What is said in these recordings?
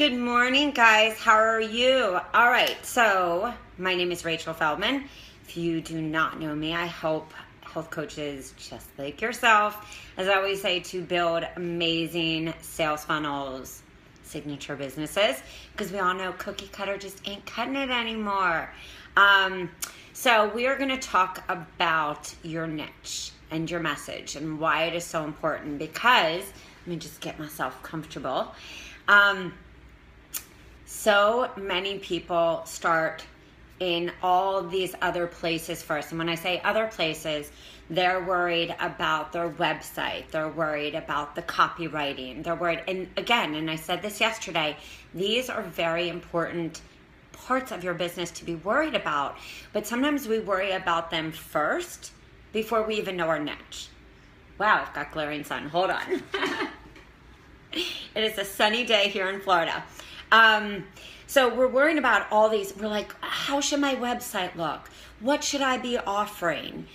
Good morning, guys. How are you? All right, so my name is Rachel Feldman. If you do not know me, I help health coaches just like yourself, as I always say, to build amazing sales funnels, signature businesses, because we all know cookie cutter just ain't cutting it anymore. So we are going to talk about your niche and your message and why it is so important, because let me just get myself comfortable. So many people start in all these other places first. And when I say other places, they're worried about their website. They're worried about the copywriting. They're worried. And again, and I said this yesterday, these are very important parts of your business to be worried about. But sometimes we worry about them first before we even know our niche. Wow, I've got glaring sun. Hold on. It is a sunny day here in Florida. So we're worrying about all these. We're like, how should my website look? What should I be offering?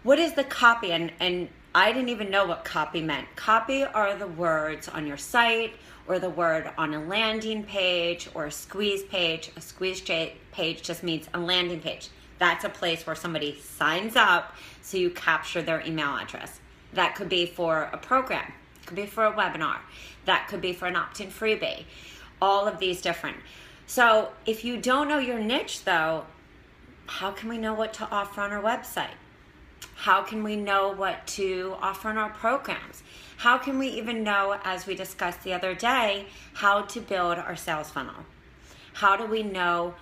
What is the copy? And I didn't even know what copy meant. Copy are the words on your site, or the word on a landing page, or a squeeze page. A squeeze page just means a landing page. That's a place where somebody signs up so you capture their email address. That could be for a program. It could be for a webinar. That could be for an opt-in freebie. All of these different. So if you don't know your niche, though, how can we know what to offer on our website? How can we know what to offer in our programs? How can we even know, as we discussed the other day, how to build our sales funnel? How do we know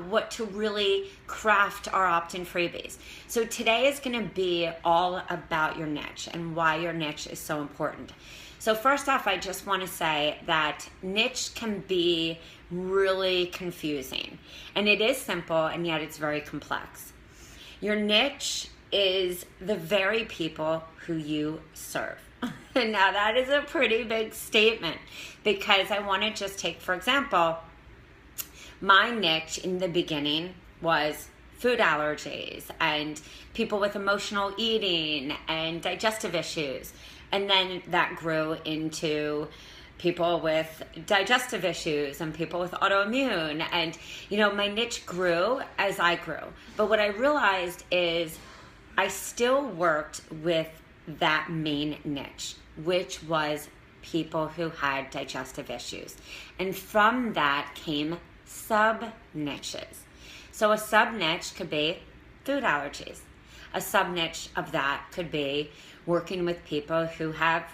what to really craft our opt-in freebies? So today is going to be all about your niche and why your niche is so important. So first off, I just want to say that niche can be really confusing, and it is simple, and yet it's very complex. Your niche is the very people who you serve. And now that is a pretty big statement, because I want to just take, for example, my niche in the beginning was food allergies and people with emotional eating and digestive issues. And then that grew into people with digestive issues and people with autoimmune. And, my niche grew as I grew. But what I realized is I still worked with that main niche, which was people who had digestive issues. And from that came sub-niches. So a sub-niche could be food allergies. A sub-niche of that could be working with people who have,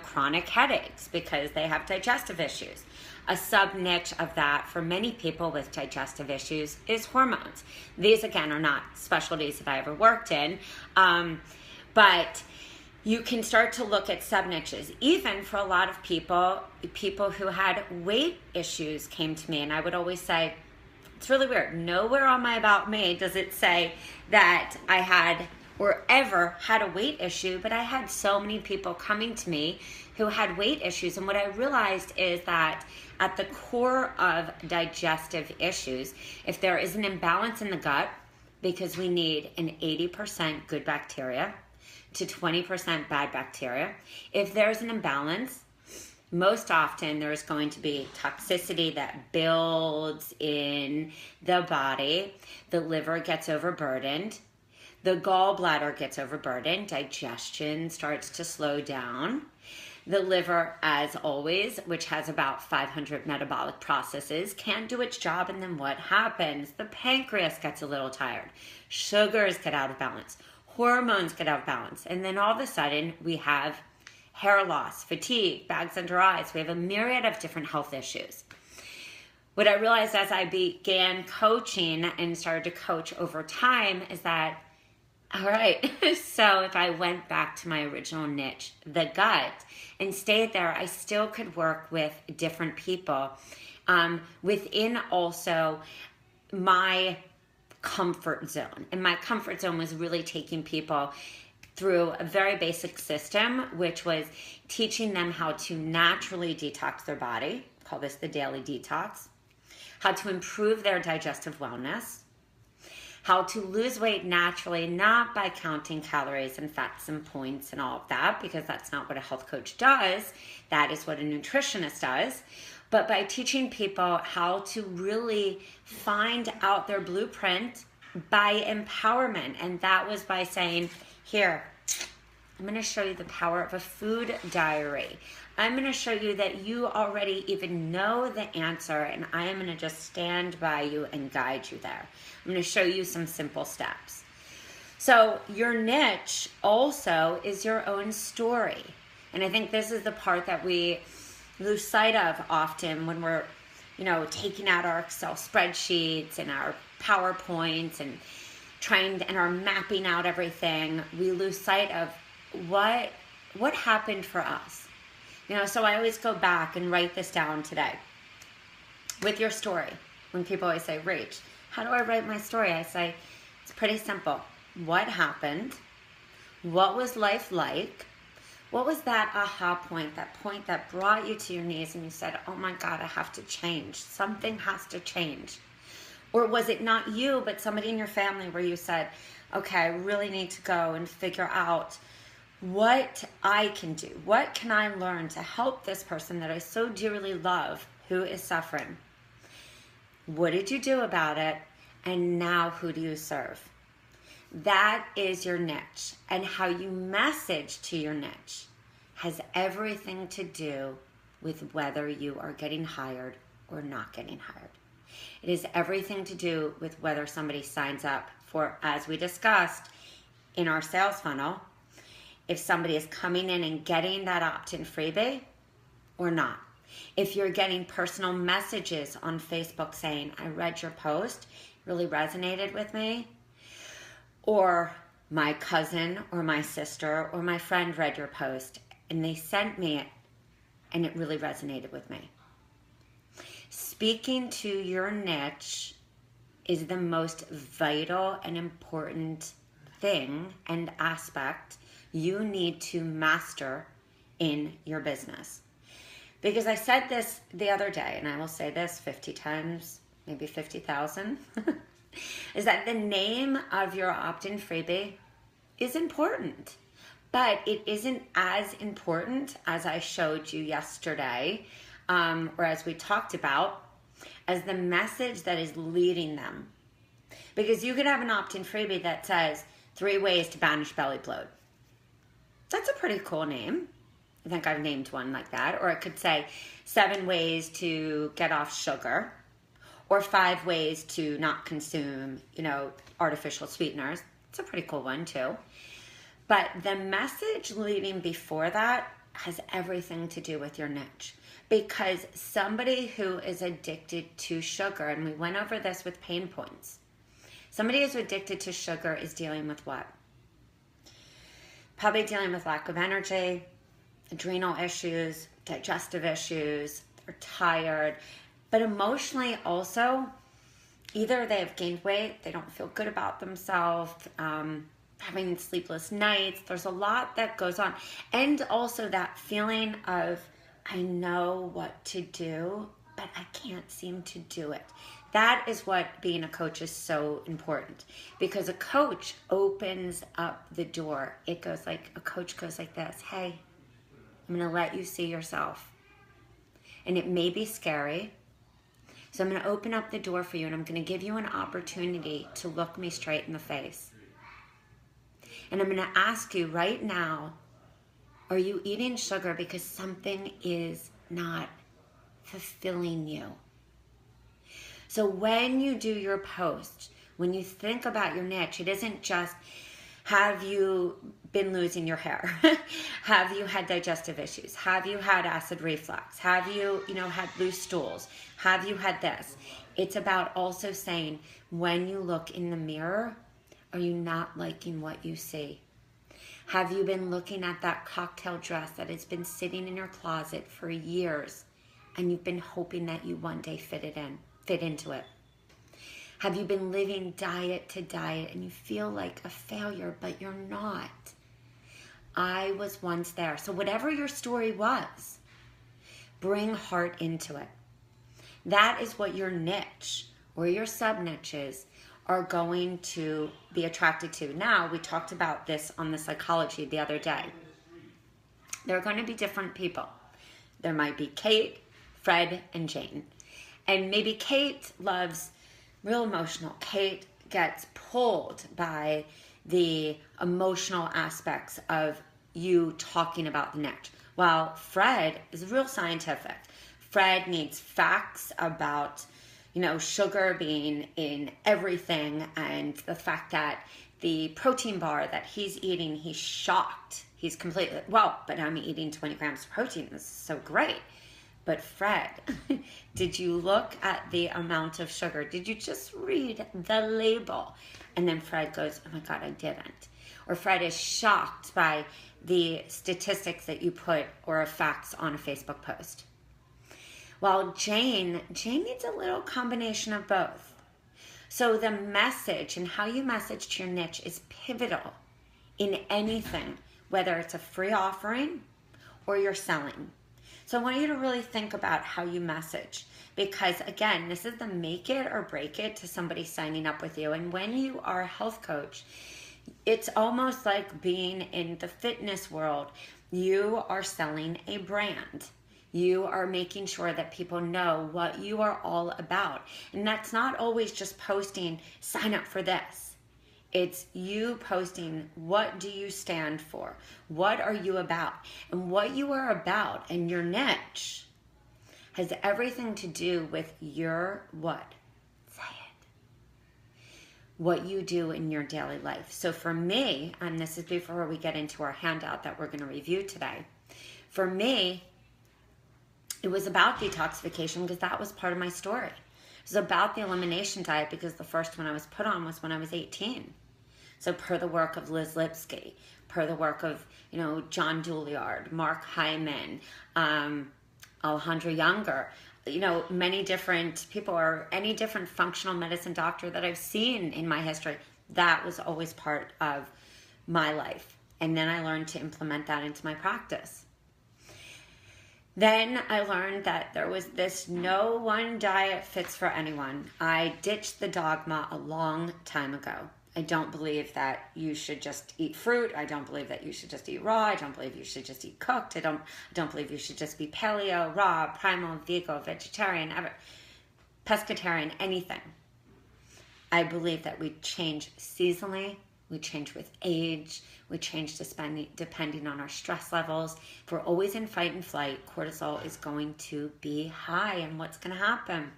chronic headaches because they have digestive issues. A sub-niche of that for many people with digestive issues is hormones. These, again, are not specialties that I ever worked in, but you can start to look at sub-niches. Even for a lot of people who had weight issues came to me, and I would always say, it's really weird. Nowhere on my About Me does it say that I had or ever had a weight issue, but I had so many people coming to me who had weight issues. And what I realized is that at the core of digestive issues, if there is an imbalance in the gut, because we need an 80% good bacteria to 20% bad bacteria, if there's an imbalance, most often there's going to be toxicity that builds in the body. The liver gets overburdened. The gallbladder gets overburdened. Digestion starts to slow down. The liver, as always, which has about 500 metabolic processes, can't do its job. And then what happens? The pancreas gets a little tired. Sugars get out of balance. Hormones get out of balance. And then all of a sudden, we have hair loss, fatigue, bags under eyes. We have a myriad of different health issues. What I realized as I began coaching and started to coach over time is that, all right, so if I went back to my original niche, the gut, and stayed there, I still could work with different people within also my comfort zone. And my comfort zone was really taking people through a very basic system, which was teaching them how to naturally detox their body, call this the daily detox, how to improve their digestive wellness, how to lose weight naturally, not by counting calories and fats and points and all of that, because that's not what a health coach does. That is what a nutritionist does. but by teaching people how to really find out their blueprint by empowerment. And that was by saying, here, I'm going to show you the power of a food diary. I'm going to show you that you already even know the answer, and I am going to just stand by you and guide you there. I'm going to show you some simple steps. So your niche also is your own story. And I think this is the part that we lose sight of often when we're, taking out our Excel spreadsheets and our PowerPoints and and are mapping out everything. We lose sight of what happened for us. So I always go back and write this down today with your story. When people always say, Rach, how do I write my story? I say, it's pretty simple. What happened? What was life like? What was that aha point, that point that brought you to your knees and you said, oh my God, I have to change. Something has to change. Or was it not you, but somebody in your family where you said, okay, I really need to go and figure out what I can do. What can I learn to help this person that I so dearly love who is suffering? What did you do about it? And now who do you serve? That is your niche. And how you message to your niche has everything to do with whether you are getting hired or not getting hired. It is everything to do with whether somebody signs up for, as we discussed in our sales funnel, if somebody is coming in and getting that opt-in freebie or not. If you're getting personal messages on Facebook saying, I read your post, it really resonated with me. Or my cousin or my sister or my friend read your post and they sent me it and it really resonated with me. Speaking to your niche is the most vital and important thing and aspect you need to master in your business. Because I said this the other day, and I will say this 50 times, maybe 50,000, is that the name of your opt-in freebie is important. But it isn't as important as I showed you yesterday, or as we talked about, as the message that is leading them. Because you could have an opt-in freebie that says 3 ways to banish belly bloat. That's a pretty cool name. I think I've named one like that. Or it could say 7 ways to get off sugar, or 5 ways to not consume, artificial sweeteners. It's a pretty cool one too. But the message leading before that has everything to do with your niche. Because somebody who is addicted to sugar, and we went over this with pain points, somebody who's addicted to sugar is dealing with what? Probably dealing with lack of energy, adrenal issues, digestive issues, they're tired, but emotionally also, either they have gained weight, they don't feel good about themselves, having sleepless nights, there's a lot that goes on. And also that feeling of, I know what to do, but I can't seem to do it. That is what being a coach is so important, because a coach opens up the door. A coach goes like this, hey, I'm going to let you see yourself. And it may be scary. So I'm going to open up the door for you, and I'm going to give you an opportunity to look me straight in the face. And I'm going to ask you right now, are you eating sugar because something is not fulfilling you? So when you do your post, when you think about your niche, it isn't just, have you been losing your hair? Have you had digestive issues? Have you had acid reflux? Have you, had loose stools? Have you had this? It's about also saying, when you look in the mirror, are you not liking what you see? Have you been looking at that cocktail dress that has been sitting in your closet for years and you've been hoping that you one day fit into it? Have you been living diet to diet and you feel like a failure, but you're not? I was once there. So whatever your story was, bring heart into it. That is what your niche or your sub-niches are going to be attracted to. Now, we talked about this on the psychology the other day. There are going to be different people. There might be Kate Fred and Jane. And maybe Kate loves real emotional. Kate gets pulled by the emotional aspects of you talking about the niche, while Fred is real scientific. Fred needs facts about, sugar being in everything, and the fact that the protein bar that he's eating, he's shocked. He's completely, but I'm eating 20 grams of protein. This is so great. But Fred, did you look at the amount of sugar? Did you just read the label? And then Fred goes, oh my God, I didn't. Or Fred is shocked by the statistics that you put or facts on a Facebook post. While Jane needs a little combination of both. So the message and how you message to your niche is pivotal in anything, whether it's a free offering or you're selling. So I want you to really think about how you message, because again, this is the make it or break it to somebody signing up with you. And when you are a health coach, it's almost like being in the fitness world. You are selling a brand. You are making sure that people know what you are all about. And that's not always just posting, sign up for this. It's you posting, what do you stand for? What are you about? And what you are about and your niche has everything to do with your what? Say it. What you do in your daily life. So for me, and this is before we get into our handout that we're going to review today, for me, it was about detoxification because that was part of my story. It was about the elimination diet because the first one I was put on was when I was 18. So per the work of Liz Lipsky, per the work of, John Douillard, Mark Hyman, Alejandro Younger, many different people, or any different functional medicine doctor that I've seen in my history, that was always part of my life. And then I learned to implement that into my practice. Then I learned that there was this no one diet fits for anyone. I ditched the dogma a long time ago. I don't believe that you should just eat fruit. I don't believe that you should just eat raw. I don't believe you should just eat cooked. I don't believe you should just be paleo, raw, primal, vegan, vegetarian, pescatarian, anything. I believe that we change seasonally. We change with age. We change depending on our stress levels. If we're always in fight and flight, cortisol is going to be high. And what's going to happen?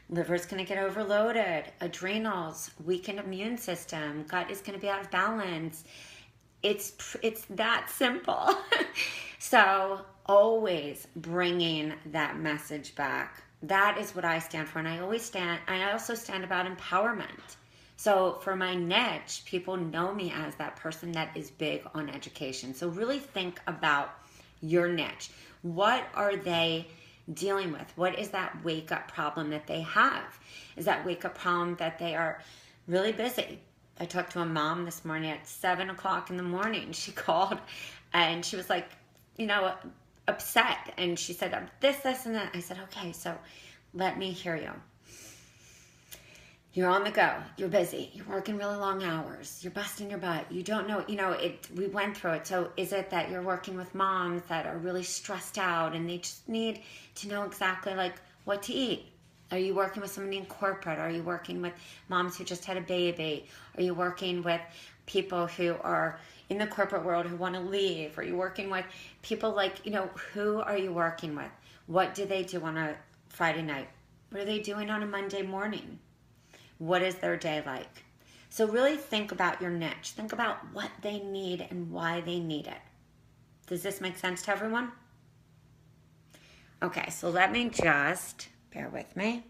Liver's going to get overloaded. Adrenals, weakened immune system. Gut is going to be out of balance. It's that simple. So always bringing that message back. That is what I stand for. And I also stand about empowerment. So for my niche, people know me as that person that is big on education. So really think about your niche. What are they dealing with? What is that wake-up problem that they have? Is that wake-up problem that they are really busy? I talked to a mom this morning at 7 o'clock in the morning. She called and she was like, upset. And she said, this, and that. I said, okay, so let me hear you. You're on the go. You're busy. You're working really long hours. You're busting your butt. You don't know, we went through it. So is it that you're working with moms that are really stressed out and they just need to know exactly what to eat? Are you working with somebody in corporate? Are you working with moms who just had a baby? Are you working with people who are in the corporate world who want to leave? Are you working with people who are you working with? What do they do on a Friday night? What are they doing on a Monday morning? What is their day like? So really think about your niche. Think about what they need and why they need it. Does this make sense to everyone? Okay, so let me just, bear with me.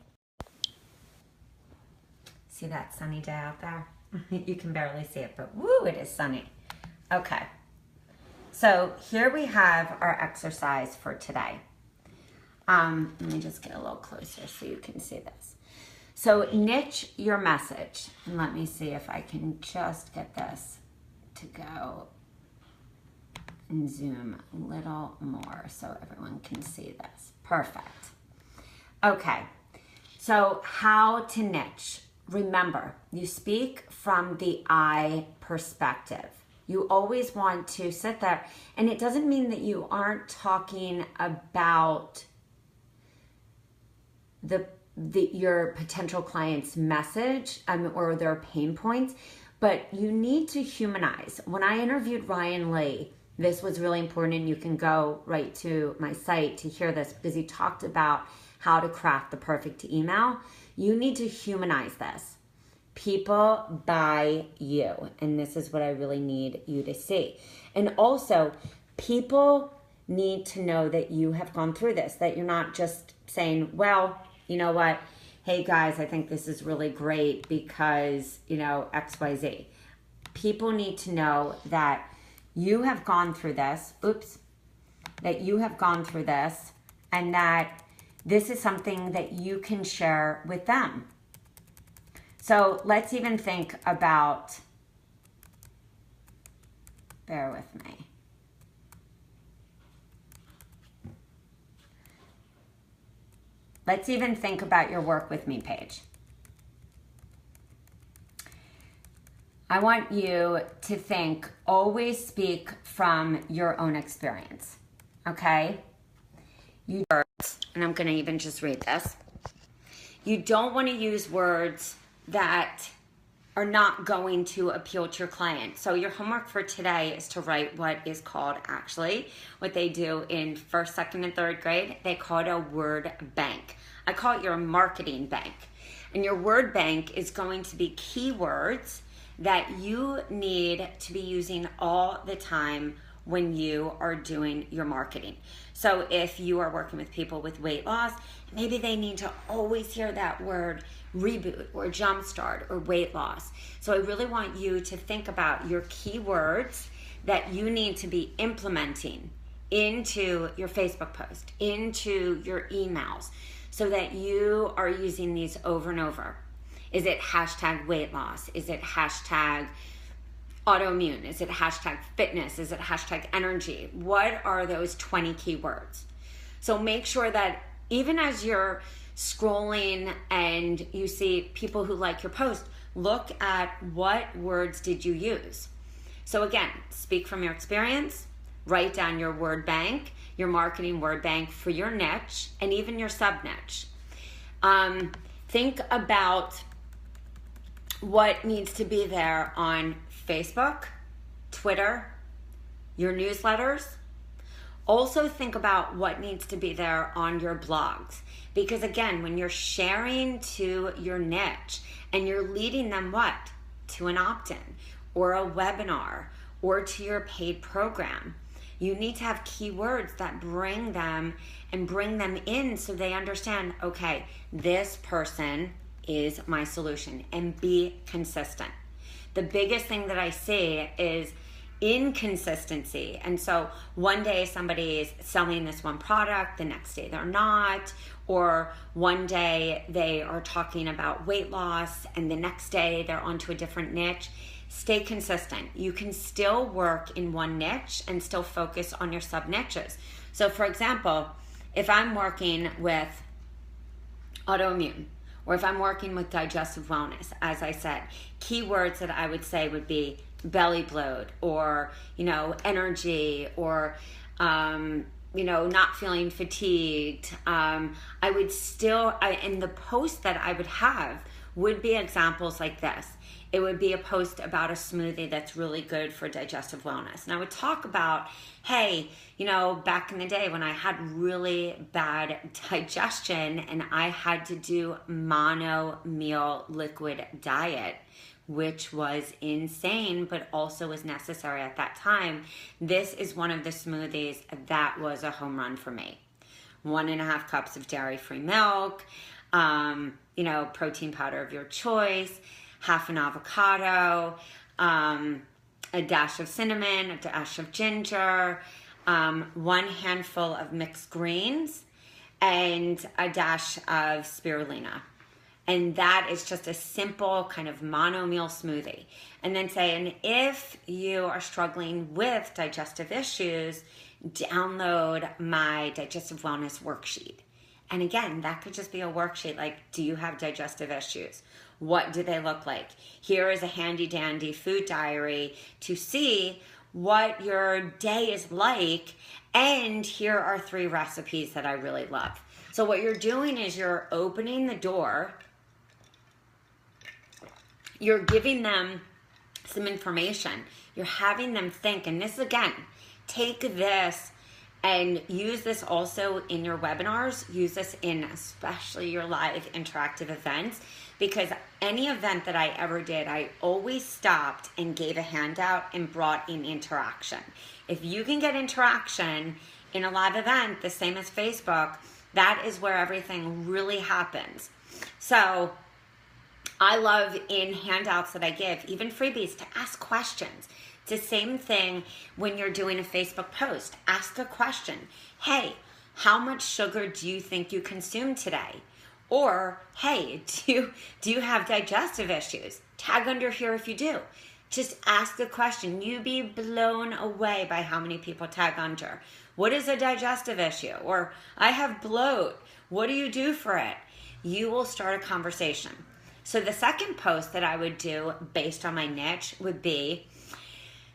See that sunny day out there? You can barely see it, but woo, it is sunny. Okay, so here we have our exercise for today. Let me just get a little closer so you can see this. So niche your message. And let me see if I can just get this to go and zoom a little more so everyone can see this. Perfect. Okay, so how to niche. Remember, you speak from the I perspective. You always want to sit there, and it doesn't mean that you aren't talking about your potential client's message or their pain points, but you need to humanize. When I interviewed Ryan Lee, this was really important, and you can go right to my site to hear this because he talked about how to craft the perfect email. You need to humanize this. People buy you, and this is what I really need you to see. And also, people need to know that you have gone through this, that you're not just saying, well, you know what? Hey guys, I think this is really great because, XYZ. People need to know that you have gone through this, that you have gone through this, and that this is something that you can share with them. So let's even think about, bear with me. Let's even think about your work with me page. I want you to think, always speak from your own experience, okay? And I'm going to even just read this. You don't want to use words that are not going to appeal to your client. So your homework for today is to write what is called, actually, what they do in first, second, and third grade. They call it a word bank. I call it your marketing bank. And your word bank is going to be keywords that you need to be using all the time when you are doing your marketing. So if you are working with people with weight loss, maybe they need to always hear that word reboot or jumpstart or weight loss. So I really want you to think about your keywords that you need to be implementing into your Facebook post, into your emails, so that you are using these over and over. Is it hashtag weight loss? Is it hashtag autoimmune? Is it hashtag fitness? Is it hashtag energy? What are those 20 keywords? So make sure that even as you're scrolling and you see people who like your post, look at what words did you use. So again, speak from your experience, write down your word bank, your marketing word bank for your niche and even your sub niche. Think about what needs to be there on Facebook, Twitter, your newsletters. Also think about what needs to be there on your blogs. Because again, when you're sharing to your niche and you're leading them to an opt-in or a webinar or to your paid program, you need to have keywords that bring them in so they understand, okay, this person is my solution, and be consistent. The biggest thing that I see is inconsistency. And so one day somebody is selling this one product, the next day they're not, or one day they are talking about weight loss and the next day they're onto a different niche. Stay consistent. You can still work in one niche and still focus on your sub niches. So for example, if I'm working with autoimmune, or if I'm working with digestive wellness, as I said, keywords that I would say would be belly bloat or, energy or, not feeling fatigued. I would still, in the post that I would have would be examples like this. It would be a post about a smoothie that's really good for digestive wellness. And I would talk about, hey, back in the day when I had really bad digestion and I had to do mono meal liquid diet, which was insane, but also was necessary at that time. This is one of the smoothies that was a home run for me. 1.5 cups of dairy-free milk, protein powder of your choice, half an avocado, a dash of cinnamon, a dash of ginger, 1 handful of mixed greens, and a dash of spirulina. And that is just a simple kind of mono meal smoothie. And then and if you are struggling with digestive issues, download my digestive wellness worksheet. And again, that could just be a worksheet like, do you have digestive issues? What do they look like? Here is a handy dandy food diary to see what your day is like. And here are 3 recipes that I really love. So what you're doing is you're opening the door. You're giving them some information. You're having them think. And this, again, take this and use this also in your webinars. Use this in especially your live interactive events, because any event that I ever did, I always stopped and gave a handout and brought in interaction. If you can get interaction in a live event, the same as Facebook, that is where everything really happens. So I love in handouts that I give, even freebies, to ask questions. It's the same thing when you're doing a Facebook post. Ask a question. Hey, how much sugar do you think you consumed today? Or, hey, do you have digestive issues? Tag under here if you do. Just ask a question. You'd be blown away by how many people tag under. What is a digestive issue? Or, I have bloat. What do you do for it? You will start a conversation. So the second post that I would do based on my niche would be,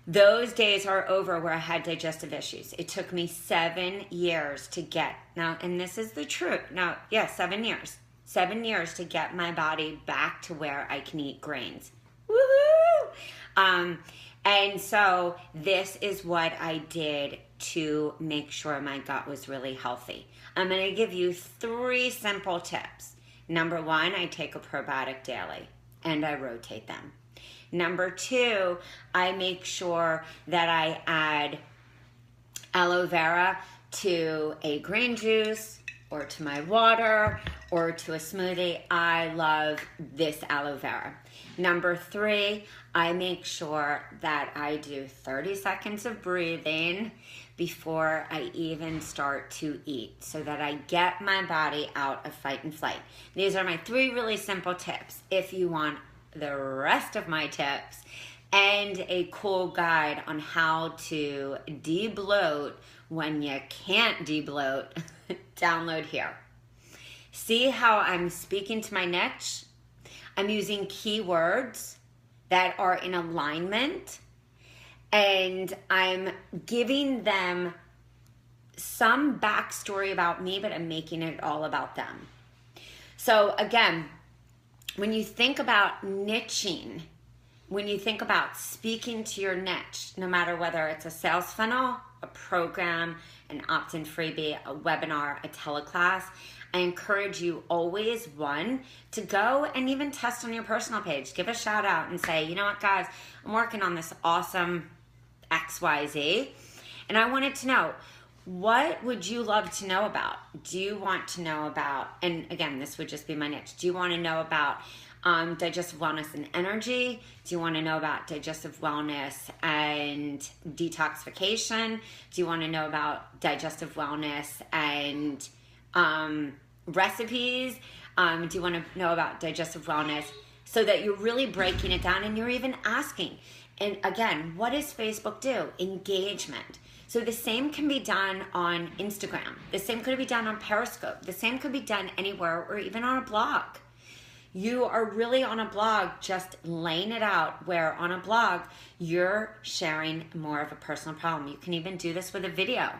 those days are over where I had digestive issues. It took me 7 years to get, now, and this is the truth. Now, yeah, 7 years. 7 years to get my body back to where I can eat grains. Woohoo! And so this is what I did to make sure my gut was really healthy. I'm going to give you 3 simple tips. Number 1, I take a probiotic daily and I rotate them. Number 2, I make sure that I add aloe vera to a green juice or to my water or to a smoothie. I love this aloe vera. Number 3, I make sure that I do 30 seconds of breathing before I even start to eat, so that I get my body out of fight and flight. These are my 3 really simple tips. If you want the rest of my tips and a cool guide on how to de-bloat when you can't de-bloat, download here. See how I'm speaking to my niche? I'm using keywords that are in alignment, and I'm giving them some backstory about me, but I'm making it all about them. So again, when you think about niching, when you think about speaking to your niche, no matter whether it's a sales funnel, a program, an opt-in freebie, a webinar, a teleclass, I encourage you always, 1, to go and even test on your personal page. Give a shout out and say, you know what, guys, I'm working on this awesome XYZ, and I wanted to know, what would you love to know about? Do you want to know about, and again, this would just be my niche, do you want to know about digestive wellness and energy? Do you want to know about digestive wellness and detoxification? Do you want to know about digestive wellness and recipes? Do you want to know about digestive wellness? So that you're really breaking it down, and you're even asking. And again, what does Facebook do? Engagement. So the same can be done on Instagram. The same could be done on Periscope. The same could be done anywhere, or even on a blog. You are really on a blog just laying it out, where on a blog you're sharing more of a personal problem. You can even do this with a video,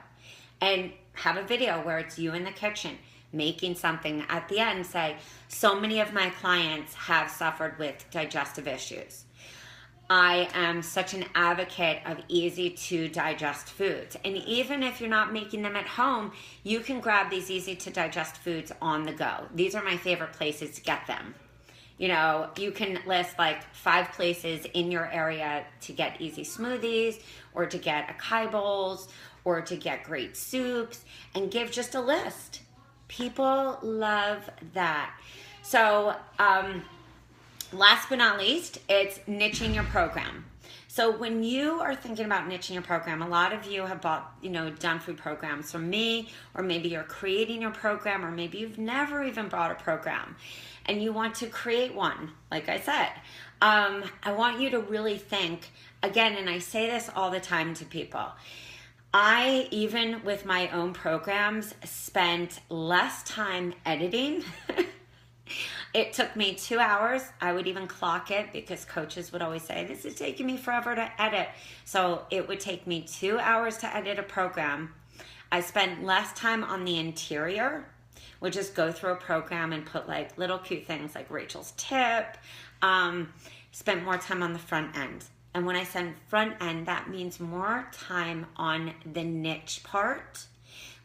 and have a video where it's you in the kitchen making something. At the end, say, so many of my clients have suffered with digestive issues. I am such an advocate of easy to digest foods. And even if you're not making them at home, you can grab these easy to digest foods on the go. These are my favorite places to get them. You know, you can list like 5 places in your area to get easy smoothies, or to get acai bowls, or to get great soups, and give just a list. People love that. So, last but not least, it's niching your program. So when you are thinking about niching your program, a lot of you have bought, done free programs from me, or maybe you're creating your program, or maybe you've never even bought a program and you want to create one. Like I said, I want you to really think, again, and I say this all the time to people, I, even with my own programs, spent less time editing. It took me 2 hours. I would even clock it, because coaches would always say, this is taking me forever to edit. So it would take me 2 hours to edit a program. I spent less time on the interior. will just go through a program and put like little cute things like Rachel's tip, spend more time on the front end. And when I send front end, that means more time on the niche part,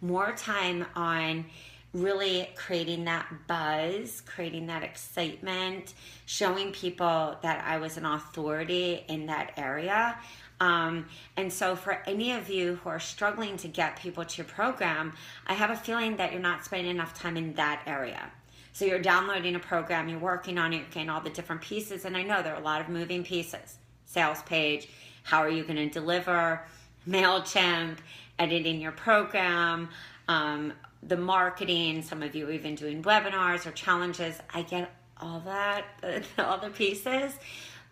more time on really creating that buzz, creating that excitement, showing people that I was an authority in that area. And so for any of you who are struggling to get people to your program, I have a feeling that you're not spending enough time in that area. So you're downloading a program, you're working on it, you're getting all the different pieces, and I know there are a lot of moving pieces. Sales page, how are you going to deliver, MailChimp, editing your program, the marketing, some of you even doing webinars or challenges. I get all that, all the pieces.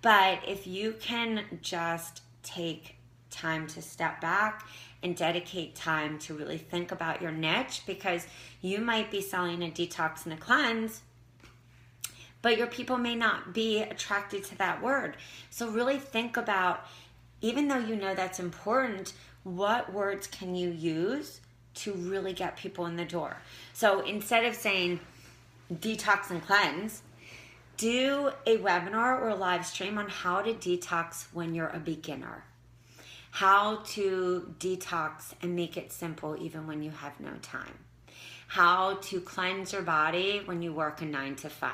But if you can just take time to step back and dedicate time to really think about your niche, because you might be selling a detox and a cleanse, but your people may not be attracted to that word. So really think about, even though you know that's important, what words can you use to really get people in the door? So instead of saying detox and cleanse, do a webinar or a live stream on how to detox when you're a beginner. How to detox and make it simple even when you have no time. How to cleanse your body when you work a 9 to 5.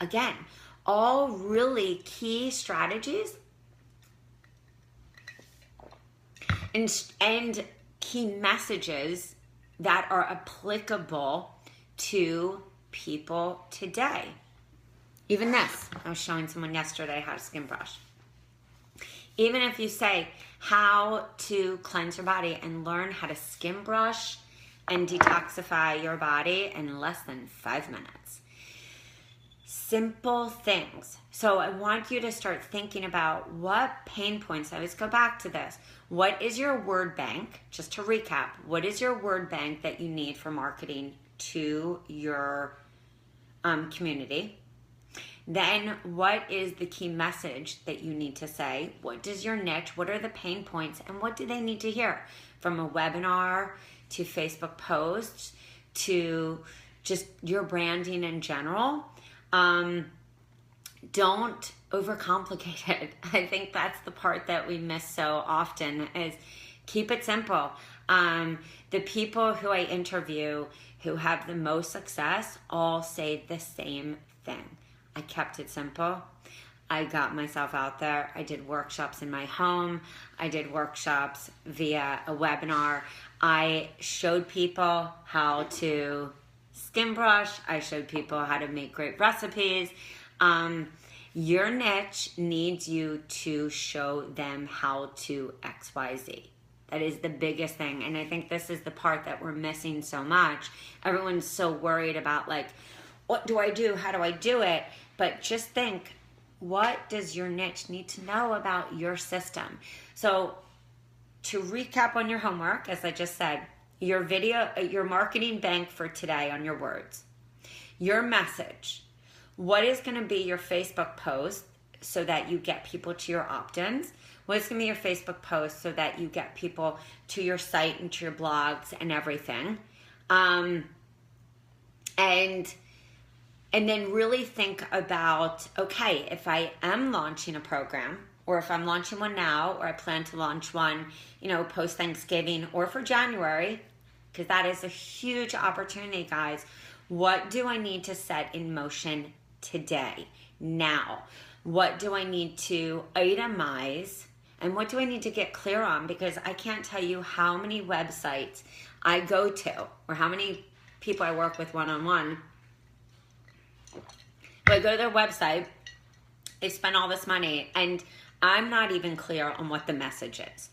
Again, all really key strategies and key messages that are applicable to people today. Even this, I was showing someone yesterday how to skin brush. Even if you say how to cleanse your body and learn how to skin brush and detoxify your body in less than 5 minutes. Simple things. So I want you to start thinking about what pain points, I always go back to this. What is your word bank? Just to recap, what is your word bank that you need for marketing to your community? Then what is the key message that you need to say? What does your niche, what are the pain points, and what do they need to hear? From a webinar to Facebook posts to just your branding in general. Don't overcomplicate it. I think that's the part that we miss so often, is keep it simple. The people who I interview who have the most success all say the same thing. I kept it simple. I got myself out there. I did workshops in my home. I did workshops via a webinar. I showed people how to skin brush. I showed people how to make great recipes. Your niche needs you to show them how to XYZ. That is the biggest thing. And I think this is the part that we're missing so much. Everyone's so worried about, like, what do I do? How do I do it? But just think, what does your niche need to know about your system? So to recap on your homework, as I just said, your video, your marketing bank for today on your words, your message, what is going to be your Facebook post so that you get people to your opt-ins? What is going to be your Facebook post so that you get people to your site and to your blogs and everything? And then really think about, okay, if I am launching a program, or if I'm launching one now, or I plan to launch one, post Thanksgiving or for January, because that is a huge opportunity, guys. What do I need to set in motion today, now? What do I need to itemize? And what do I need to get clear on? Because I can't tell you how many websites I go to, or how many people I work with one-on-one. I go to their website, they spend all this money, and I'm not even clear on what the message is.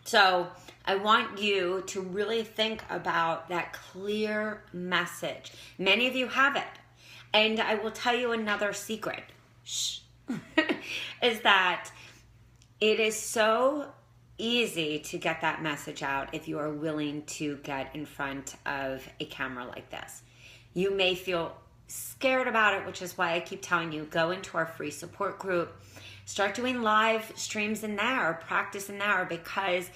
So I want you to really think about that clear message. Many of you have it. And I will tell you another secret, is that it is so easy to get that message out if you are willing to get in front of a camera like this. You may feel scared about it, which is why I keep telling you, go into our free support group, start doing live streams in there, practice in there, because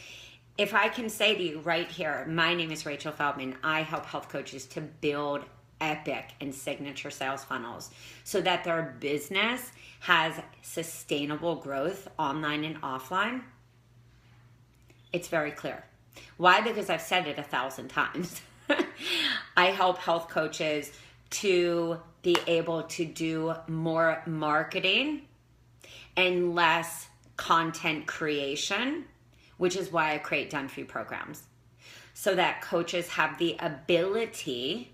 If I can say to you right here, my name is Rachel Feldman. I help health coaches to build epic and signature sales funnels so that their business has sustainable growth online and offline. It's very clear. Why? Because I've said it 1,000 times. I help health coaches to be able to do more marketing and less content creation, which is why I create done-for-you programs, so that coaches have the ability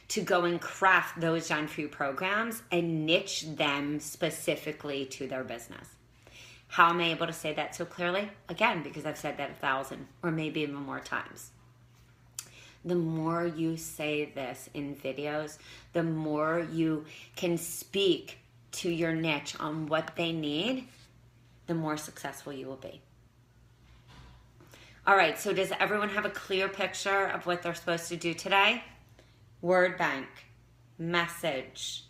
to go and craft those done-for-you programs and niche them specifically to their business. How am I able to say that so clearly? Again, because I've said that 1,000 or maybe even more times. The more you say this in videos, the more you can speak to your niche on what they need, the more successful you will be. All right, so does everyone have a clear picture of what they're supposed to do today? Word bank, message.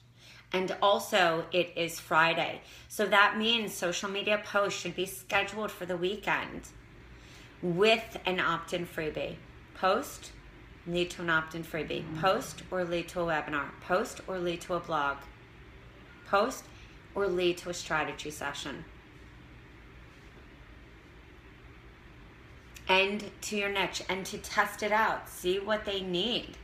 And also, it is Friday. So that means social media posts should be scheduled for the weekend with an opt-in freebie. Post, lead to an opt-in freebie. Post or lead to a webinar. Post or lead to a blog. Post or lead to a strategy session. And to your niche, and to test it out. See what they need.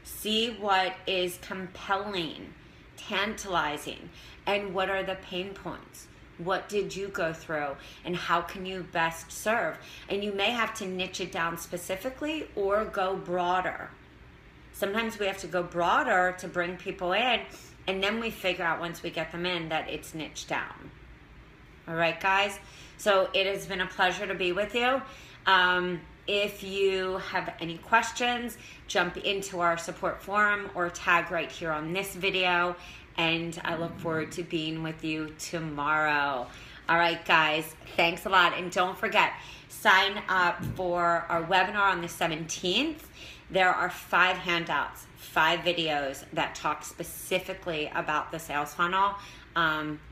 See what is compelling, tantalizing, and what are the pain points. What did you go through, and how can you best serve? And you may have to niche it down specifically or go broader. Sometimes we have to go broader to bring people in, and then we figure out once we get them in that it's niched down. All right, guys? So it has been a pleasure to be with you. If you have any questions, jump into our support forum or tag right here on this video. And I look forward to being with you tomorrow. All right, guys, thanks a lot. And don't forget, sign up for our webinar on the 17th. There are 5 handouts, 5 videos that talk specifically about the sales funnel,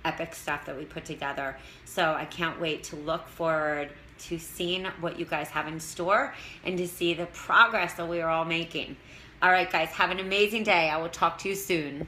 epic stuff that we put together. So I can't wait to look forward to seeing what you guys have in store and to see the progress that we are all making. All right, guys, have an amazing day. I will talk to you soon.